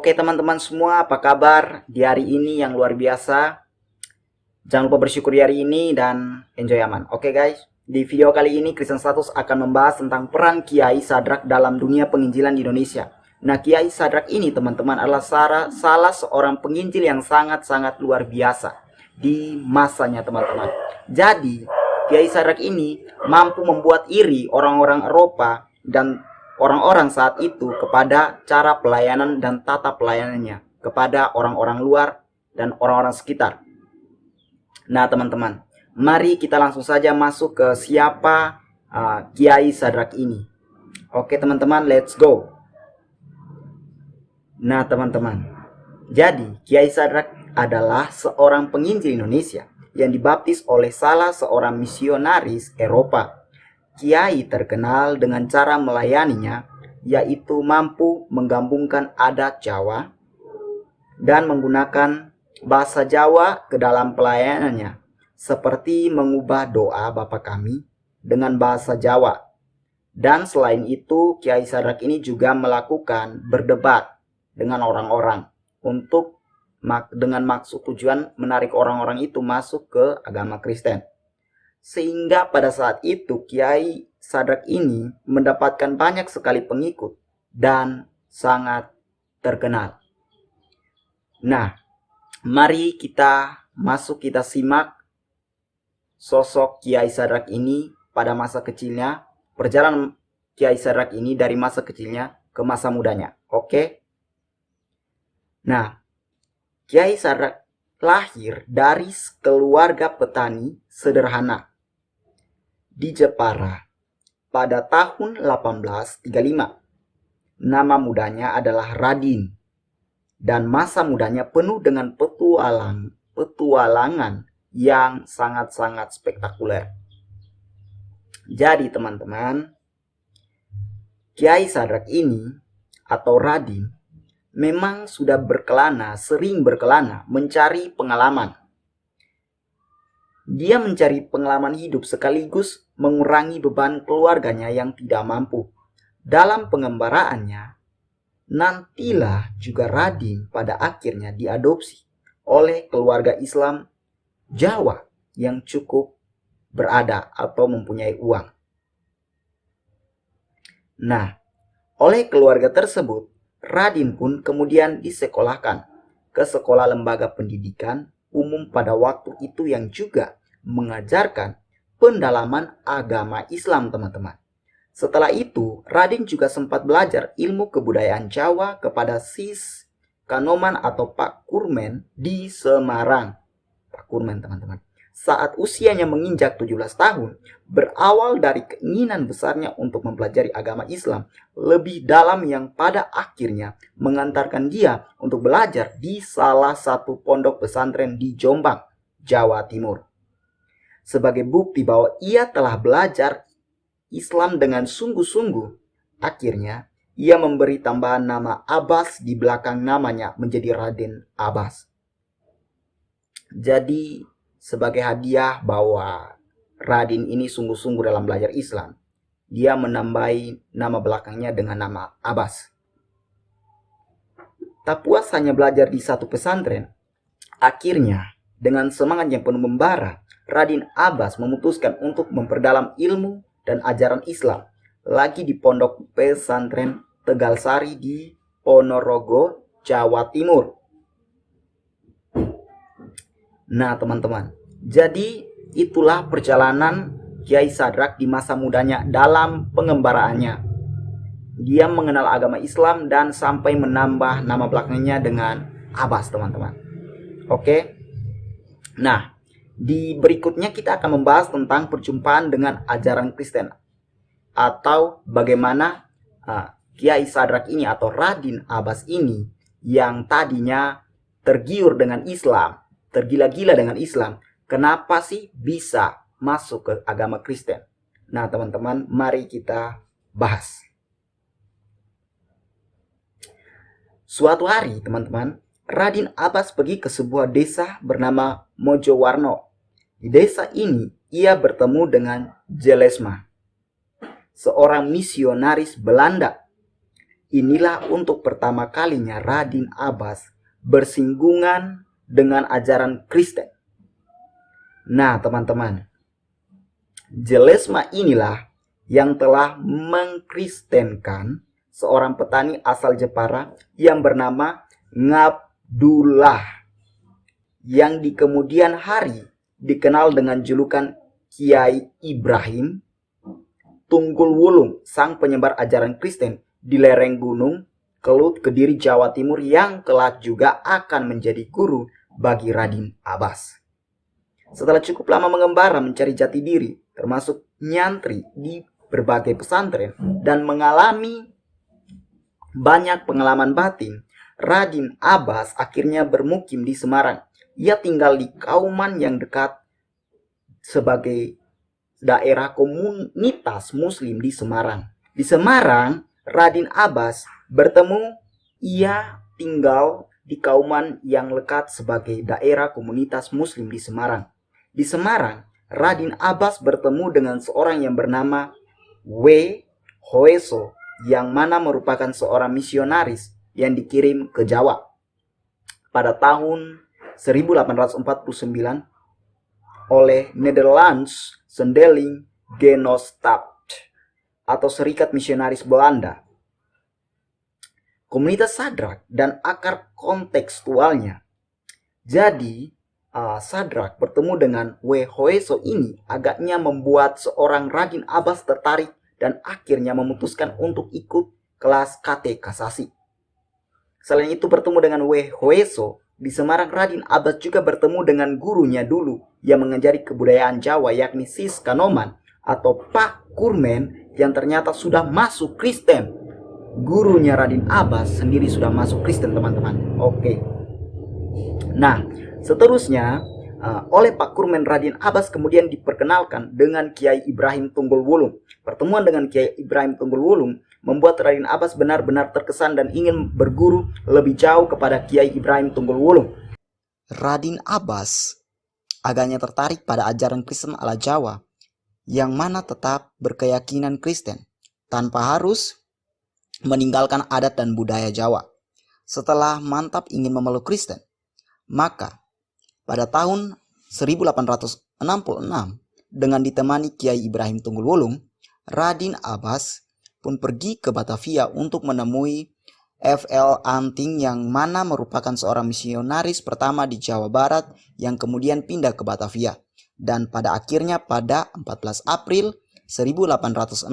Oke teman-teman semua, apa kabar di hari ini yang luar biasa? Jangan lupa bersyukur di hari ini dan enjoy aman. Oke guys, di video kali ini Kristen Status akan membahas tentang peran Kiai Sadrak dalam dunia penginjilan di Indonesia. Nah, Kiai Sadrak ini teman-teman adalah salah seorang penginjil yang sangat-sangat luar biasa di masanya teman-teman. Jadi, Kiai Sadrak ini mampu membuat iri orang-orang Eropa dan orang-orang saat itu kepada cara pelayanan dan tata pelayanannya kepada orang-orang luar dan orang-orang sekitar. Nah teman-teman, mari kita langsung saja masuk ke siapa Kiai Sadrak ini. Oke teman-teman, let's go. Nah teman-teman, jadi Kiai Sadrak adalah seorang penginjil Indonesia yang dibaptis oleh salah seorang misionaris Eropa. Kiai terkenal dengan cara melayaninya, yaitu mampu menggabungkan adat Jawa dan menggunakan bahasa Jawa ke dalam pelayanannya, seperti mengubah doa Bapa Kami dengan bahasa Jawa. Dan selain itu, Kiai Sadrak ini juga melakukan berdebat dengan orang-orang dengan maksud tujuan menarik orang-orang itu masuk ke agama Kristen. Sehingga pada saat itu Kiai Sadrak ini mendapatkan banyak sekali pengikut dan sangat terkenal. Nah, mari kita simak sosok Kiai Sadrak ini pada masa kecilnya, perjalanan Kiai Sadrak ini dari masa kecilnya ke masa mudanya. Oke? Nah, Kiai Sadrak lahir dari keluarga petani sederhana di Jepara pada tahun 1835. Nama mudanya adalah Radin dan masa mudanya penuh dengan petualangan yang sangat-sangat spektakuler. Jadi teman-teman, Kiai Sadrak ini atau Radin memang sudah sering berkelana mencari pengalaman. Dia mencari pengalaman hidup sekaligus mengurangi beban keluarganya yang tidak mampu. Dalam pengembaraannya, nantilah juga Radin pada akhirnya diadopsi oleh keluarga Islam Jawa yang cukup berada atau mempunyai uang. Nah, oleh keluarga tersebut, Radin pun kemudian disekolahkan ke sekolah lembaga pendidikan umum pada waktu itu yang juga mengajarkan pendalaman agama Islam teman-teman. Setelah itu, Radin juga sempat belajar ilmu kebudayaan Jawa kepada Sis Kanoman atau Pak Kurmen di Semarang. Pak Kurmen teman-teman. Saat usianya menginjak 17 tahun, berawal dari keinginan besarnya untuk mempelajari agama Islam lebih dalam yang pada akhirnya mengantarkan dia untuk belajar di salah satu pondok pesantren di Jombang, Jawa Timur. Sebagai bukti bahwa ia telah belajar Islam dengan sungguh-sungguh, akhirnya ia memberi tambahan nama Abbas di belakang namanya menjadi Raden Abbas. Jadi sebagai hadiah bahwa Radin ini sungguh-sungguh dalam belajar Islam, dia menambahi nama belakangnya dengan nama Abbas. Tak puas hanya belajar di satu pesantren, akhirnya dengan semangat yang penuh membara, Radin Abbas memutuskan untuk memperdalam ilmu dan ajaran Islam lagi di pondok pesantren Tegal Sari di Ponorogo, Jawa Timur. Nah teman-teman, jadi itulah perjalanan Kiai Sadrak di masa mudanya dalam pengembaraannya. Dia mengenal agama Islam dan sampai menambah nama belakangnya dengan Abbas teman-teman. Oke. Nah, di berikutnya kita akan membahas tentang perjumpaan dengan ajaran Kristen atau bagaimana Kiai Sadrak ini atau Radin Abbas ini yang tadinya tergiur dengan Islam, tergila-gila dengan Islam, kenapa sih bisa masuk ke agama Kristen? Nah teman-teman, mari kita bahas. Suatu hari teman-teman, Radin Abbas pergi ke sebuah desa bernama Mojowarno. Di desa ini, ia bertemu dengan Jelesma, seorang misionaris Belanda inilah untuk pertama kalinya Radin Abbas bersinggungan dengan ajaran Kristen. Nah, teman-teman, jelesma inilah yang telah mengkristenkan seorang petani asal Jepara yang bernama Ngabdullah, yang di kemudian hari dikenal dengan julukan Kiai Ibrahim Tunggul Wulung, sang penyebar ajaran Kristen di lereng gunung Kelut, Kediri, Jawa Timur, yang kelak juga akan menjadi guru bagi Radin Abbas. Setelah cukup lama mengembara mencari jati diri, termasuk nyantri di berbagai pesantren dan mengalami banyak pengalaman batin, Radin Abbas akhirnya bermukim di Semarang. Ia tinggal di Kauman yang dekat sebagai daerah komunitas muslim di Semarang. Di Semarang, Radin Abbas ia tinggal di Kauman yang lekat sebagai daerah komunitas muslim di Semarang. Di Semarang, Radin Abbas bertemu dengan seorang yang bernama W. Hoeso, yang mana merupakan seorang misionaris yang dikirim ke Jawa pada tahun 1849 oleh Nederlands Zendeling Genootschap atau Serikat Misionaris Belanda. Komunitas Sadrak dan akar kontekstualnya. Jadi, Sadrak bertemu dengan W. Hoeso ini agaknya membuat seorang Radin Abbas tertarik dan akhirnya memutuskan untuk ikut kelas KT Kasasi. Selain itu, bertemu dengan W. Hoeso, di Semarang Radin Abbas juga bertemu dengan gurunya dulu yang mengajari kebudayaan Jawa, yakni Sis Kanoman atau Pak Kurmen, yang ternyata sudah masuk Kristen. Gurunya Radin Abbas sendiri sudah masuk Kristen, teman-teman. Oke. Nah, seterusnya oleh Pak Kurmen, Radin Abbas kemudian diperkenalkan dengan Kiai Ibrahim Tunggul Wulung. Pertemuan dengan Kiai Ibrahim Tunggul Wulung membuat Radin Abbas benar-benar terkesan dan ingin berguru lebih jauh kepada Kiai Ibrahim Tunggul Wulung. Radin Abbas agaknya tertarik pada ajaran Kristen ala Jawa, yang mana tetap berkeyakinan Kristen tanpa harus meninggalkan adat dan budaya Jawa. Setelah mantap ingin memeluk Kristen, maka pada tahun 1866 dengan ditemani Kiai Ibrahim Tunggul Wulung, Radin Abbas pun pergi ke Batavia untuk menemui F.L. Anting, yang mana merupakan seorang misionaris pertama di Jawa Barat yang kemudian pindah ke Batavia. Dan pada akhirnya pada 14 April 1867,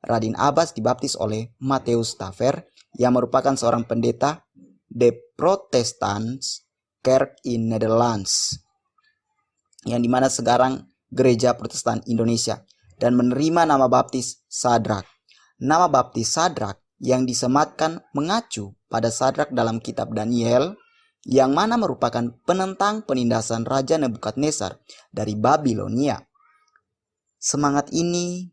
Radin Abbas dibaptis oleh Mattheus Taver, yang merupakan seorang pendeta De Protestants Kerk in Netherlands, yang dimana sekarang Gereja Protestan Indonesia, dan menerima nama baptis Sadrak. Nama baptis Sadrak yang disematkan mengacu pada Sadrak dalam kitab Daniel, yang mana merupakan penentang penindasan Raja Nebukadnezar dari Babilonia. Semangat ini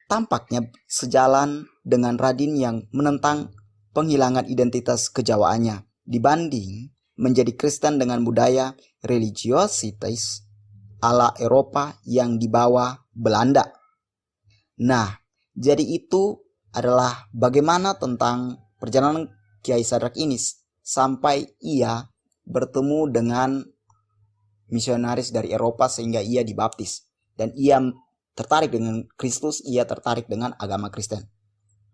tampaknya sejalan dengan Radin yang menentang penghilangan identitas kejawaannya dibanding menjadi Kristen dengan budaya religiositas ala Eropa yang dibawa Belanda. Nah, jadi itu adalah bagaimana tentang perjalanan Kiai Sadrak ini sampai ia bertemu dengan misionaris dari Eropa sehingga ia dibaptis. Dan ia tertarik dengan Kristus, ia tertarik dengan agama Kristen.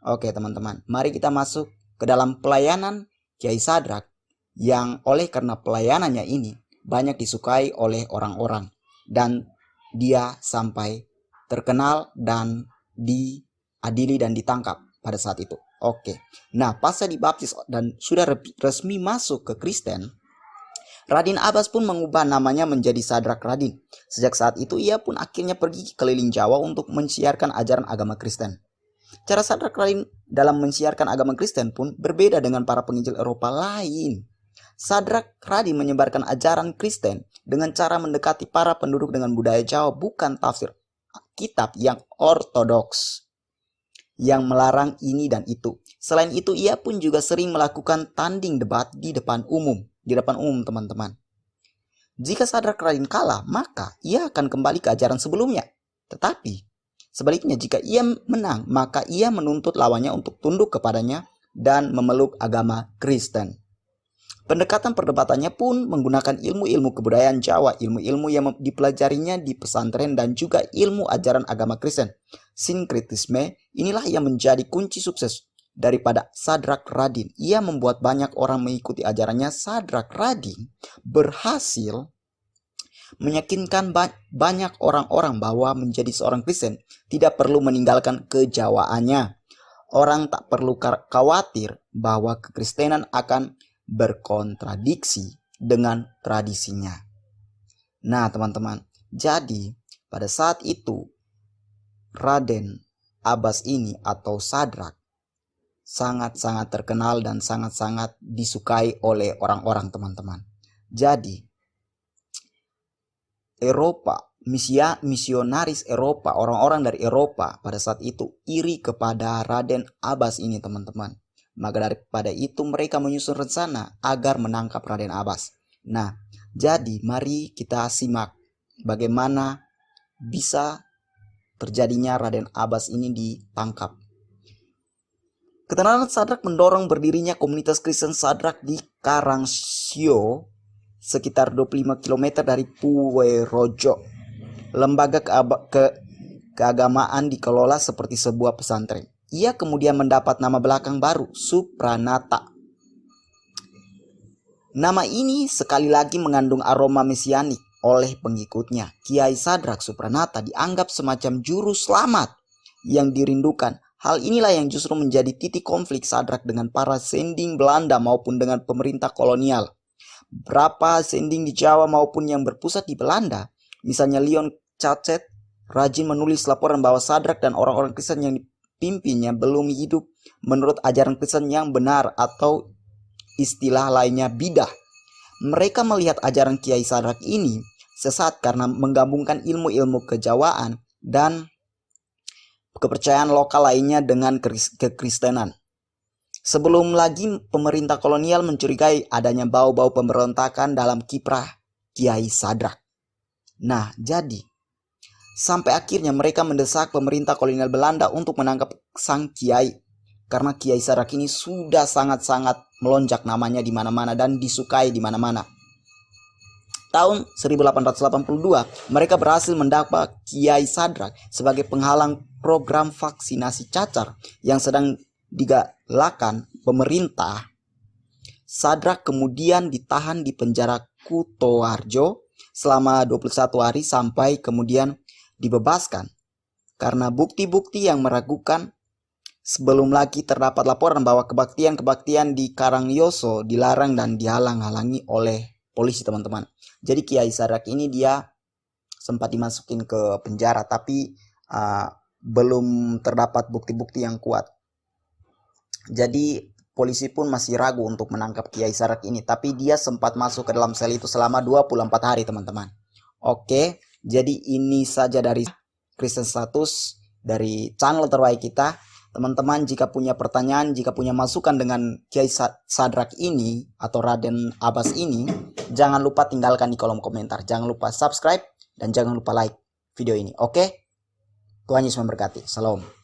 Oke teman-teman, mari kita masuk ke dalam pelayanan Kiai Sadrak, yang oleh karena pelayanannya ini banyak disukai oleh orang-orang. Dan dia sampai terkenal dan diadili dan ditangkap pada saat itu. Oke. Nah, pasca dibaptis dan sudah resmi masuk ke Kristen, Radin Abbas pun mengubah namanya menjadi Sadrak Radin. Sejak saat itu ia pun akhirnya pergi keliling Jawa untuk mensiarkan ajaran agama Kristen. Cara Sadrak Radin dalam mensiarkan agama Kristen pun berbeda dengan para penginjil Eropa lain. Sadrak Radin menyebarkan ajaran Kristen dengan cara mendekati para penduduk dengan budaya Jawa, bukan tafsir kitab yang ortodoks yang melarang ini dan itu. Selain itu, ia pun juga sering melakukan tanding debat di depan umum, teman-teman. Jika Sadrak Radin kalah, maka ia akan kembali ke ajaran sebelumnya. Tetapi Sebaliknya, jika ia menang, maka ia menuntut lawannya untuk tunduk kepadanya dan memeluk agama Kristen. Pendekatan perdebatannya pun menggunakan ilmu-ilmu kebudayaan Jawa, ilmu-ilmu yang dipelajarinya di pesantren dan juga ilmu ajaran agama Kristen. Sinkretisme inilah yang menjadi kunci sukses daripada Sadrak Radin. Ia membuat banyak orang mengikuti ajarannya. Sadrak Radin berhasil meyakinkan banyak orang-orang bahwa menjadi seorang Kristen tidak perlu meninggalkan kejawaannya. Orang tak perlu khawatir bahwa kekristenan akan berkontradiksi dengan tradisinya. Nah, teman-teman, jadi pada saat itu Raden Abbas ini atau Sadrak sangat-sangat terkenal dan sangat-sangat disukai oleh orang-orang, teman-teman. Jadi Eropa, misionaris Eropa, orang-orang dari Eropa pada saat itu iri kepada Raden Abbas ini, teman-teman. Maka daripada itu mereka menyusun rencana agar menangkap Raden Abbas. Nah, jadi mari kita simak bagaimana bisa terjadinya Raden Abbas ini ditangkap. Ketenaran Sadrak mendorong berdirinya komunitas Kristen Sadrak di Karangsio, sekitar 25 km dari Puwerojo. Lembaga keagamaan dikelola seperti sebuah pesantren. Ia kemudian mendapat nama belakang baru, Supranata. Nama ini sekali lagi mengandung aroma mesianik oleh pengikutnya. Kiai Sadrak Supranata dianggap semacam juru selamat yang dirindukan. Hal inilah yang justru menjadi titik konflik Sadrak dengan para sending Belanda maupun dengan pemerintah kolonial. Berapa sending di Jawa maupun yang berpusat di Belanda, misalnya Leon Cacet, rajin menulis laporan bahwa Sadrak dan orang-orang Kristen yang pimpinnya belum hidup menurut ajaran Kristen yang benar atau istilah lainnya bidah. Mereka melihat ajaran Kiai Sadrak ini sesat karena menggabungkan ilmu-ilmu kejawaan dan kepercayaan lokal lainnya dengan kekristenan. Sebelum lagi pemerintah kolonial mencurigai adanya bau-bau pemberontakan dalam kiprah Kiai Sadrak. Nah, jadi sampai akhirnya mereka mendesak pemerintah kolonial Belanda untuk menangkap sang kiai. Karena Kiai Sadrak ini sudah sangat-sangat melonjak namanya di mana-mana dan disukai di mana-mana. Tahun 1882, mereka berhasil mendakwa Kiai Sadrak sebagai penghalang program vaksinasi cacar yang sedang digalakan pemerintah. Sadrak kemudian ditahan di penjara Kutoarjo selama 21 hari sampai kemudian dibebaskan karena bukti-bukti yang meragukan. Sebelum lagi terdapat laporan bahwa kebaktian-kebaktian di Karangyoso dilarang dan dihalang-halangi oleh polisi, teman-teman. Jadi Kiai Sadrak ini dia sempat dimasukin ke penjara tapi belum terdapat bukti-bukti yang kuat. Jadi polisi pun masih ragu untuk menangkap Kiai Sadrak ini, tapi dia sempat masuk ke dalam sel itu selama 24 hari, teman-teman. Oke, jadi ini saja dari Kristen Status dari channel terbaik kita. Teman-teman, jika punya pertanyaan, jika punya masukan dengan Kiai Sadrak ini atau Raden Abbas ini, jangan lupa tinggalkan di kolom komentar. Jangan lupa subscribe dan jangan lupa like video ini. Oke? Tuhan Yesus memberkati. Salam.